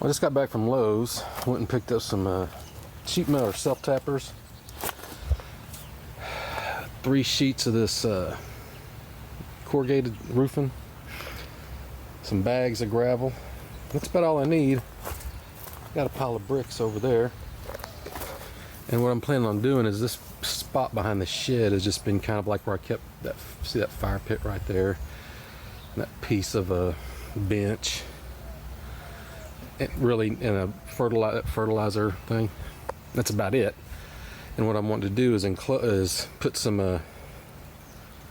I just got back from Lowe's. Went and picked up some sheet metal or self-tappers. 3 sheets of this corrugated roofing. Some bags of gravel. That's about all I need. Got a pile of bricks over there. And what I'm planning on doing is this spot behind the shed has just been kind of like where I kept that, see that fire pit right there? And that piece of a bench. It really in a fertilizer thing. That's about it. And what I'm wanting to do is put some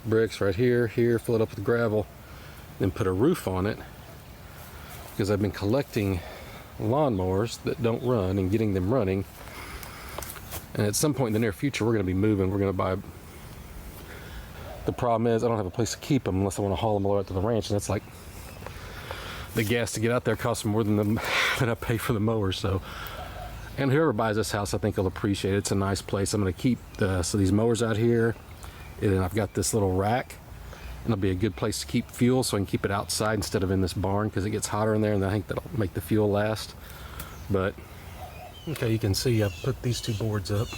bricks right here, fill it up with gravel, then put a roof on it. Because I've been collecting lawnmowers that don't run and getting them running. And at some point in the near future, we're going to be moving. We're going to buy. The problem is I don't have a place to keep them unless I want to haul them all the way out to the ranch, and that's like the gas to get out there costs more than I pay for the mower. So, and whoever buys this house, I think will appreciate it. It's a nice place. I'm going to keep so these mowers out here, and I've got this little rack, and it'll be a good place to keep fuel, so I can keep it outside instead of in this barn because it gets hotter in there, and I think that'll make the fuel last. But okay, you can see I put these 2 boards up.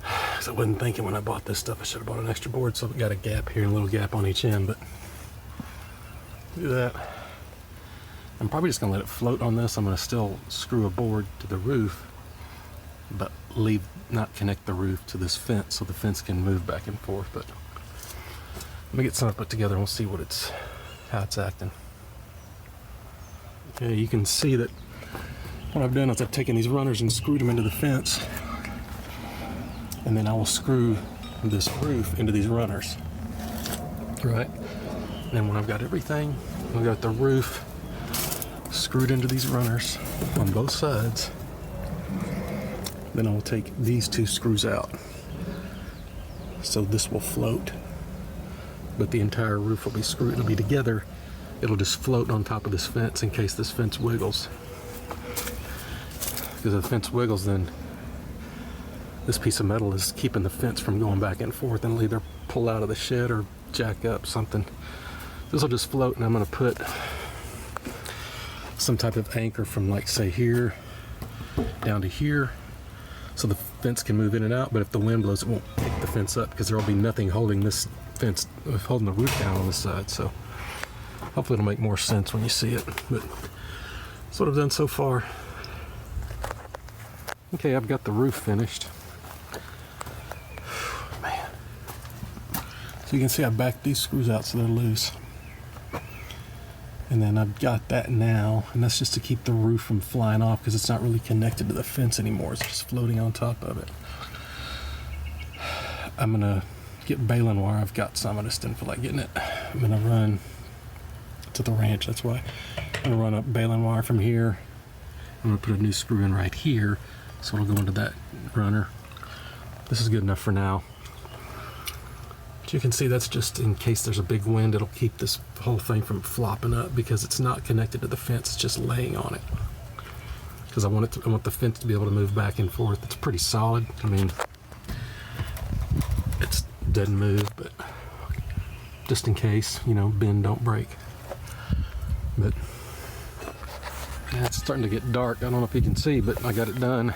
I wasn't thinking when I bought this stuff I should have bought an extra board, so we got a gap here and a little gap on each end, but do that. I'm probably just gonna let it float on this. I'm gonna still screw a board to the roof, but not connect the roof to this fence so the fence can move back and forth. But let me get something put together and we'll see how it's acting. Okay, you can see that what I've done is I've taken these runners and screwed them into the fence, and then I will screw this roof into these runners. Right? And then when I've got everything, I've got the roof screwed into these runners on both sides, then I will take these 2 screws out. So this will float, but the entire roof will be screwed, it'll be together. It'll just float on top of this fence in case this fence wiggles. Because if the fence wiggles, then this piece of metal is keeping the fence from going back and forth, and it'll either pull out of the shed or jack up something. This will just float, and I'm going to put some type of anchor from, like, say here down to here, so the fence can move in and out. But if the wind blows, it won't pick the fence up because there will be nothing holding this fence, holding the roof down on this side. So hopefully it'll make more sense when you see it. But that's what I've done so far. Okay, I've got the roof finished. Man. So you can see I backed these screws out so they're loose. And then I've got that now, and that's just to keep the roof from flying off because it's not really connected to the fence anymore. It's just floating on top of it. I'm gonna get baling wire. I've got some, I just didn't feel like getting it. I'm gonna run to the ranch, that's why. I'm gonna run up baling wire from here. I'm gonna put a new screw in right here, so it'll go into that runner. This is good enough for now. But you can see that's just in case there's a big wind, it'll keep this whole thing from flopping up because it's not connected to the fence, it's just laying on it. Because I want the fence to be able to move back and forth. It's pretty solid. I mean, it doesn't move, but just in case, you know, bend don't break. But yeah, it's starting to get dark. I don't know if you can see, but I got it done.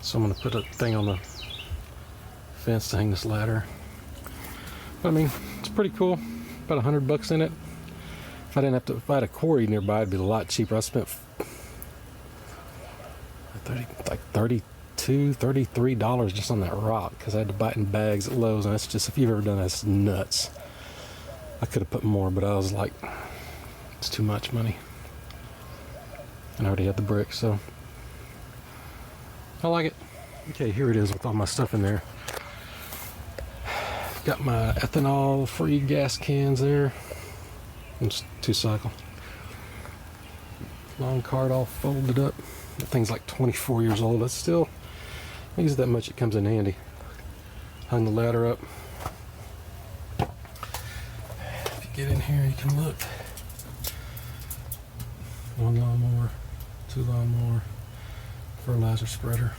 So I'm going to put a thing on the fence to hang this ladder. But I mean, it's pretty cool. About $100 in it. If I had a quarry nearby, it'd be a lot cheaper. I spent $33 just on that rock because I had to buy it in bags at Lowe's, and that's just, if you've ever done that, it's nuts. I could have put more, but I was like, it's too much money. And I already had the bricks, so I like it. Okay, here it is with all my stuff in there. Got my ethanol-free gas cans there. It's 2-cycle. Long card all folded up. That thing's like 24 years old. It's still, I use it that much, it comes in handy. Hung the ladder up. If you get in here, you can look. 1 lawnmower, 2 lawnmower, fertilizer spreader.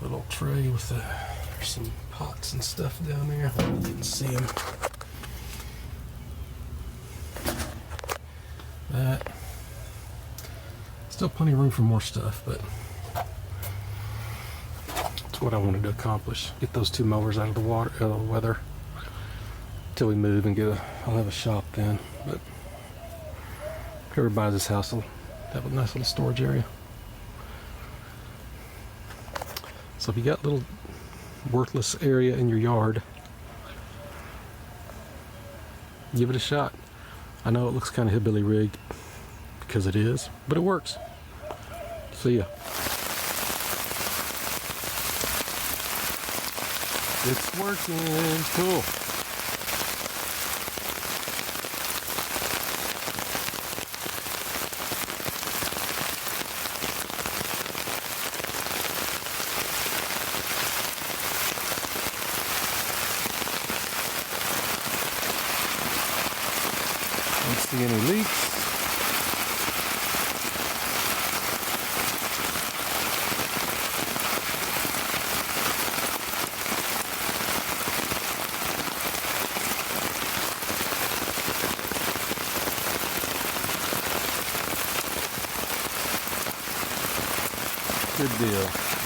Little tray with the There's some pots and stuff down there. You can see them. That. Still plenty of room for more stuff, but that's what I wanted to accomplish. Get those 2 mowers out of the water, out of the weather, till we move and I'll have a shop then. But whoever buys this house will have a nice little storage area. So if you got a little worthless area in your yard, give it a shot. I know it looks kind of hillbilly rigged because it is, but it works. See ya. It's working. Cool. Don't see any leaks. Good deal.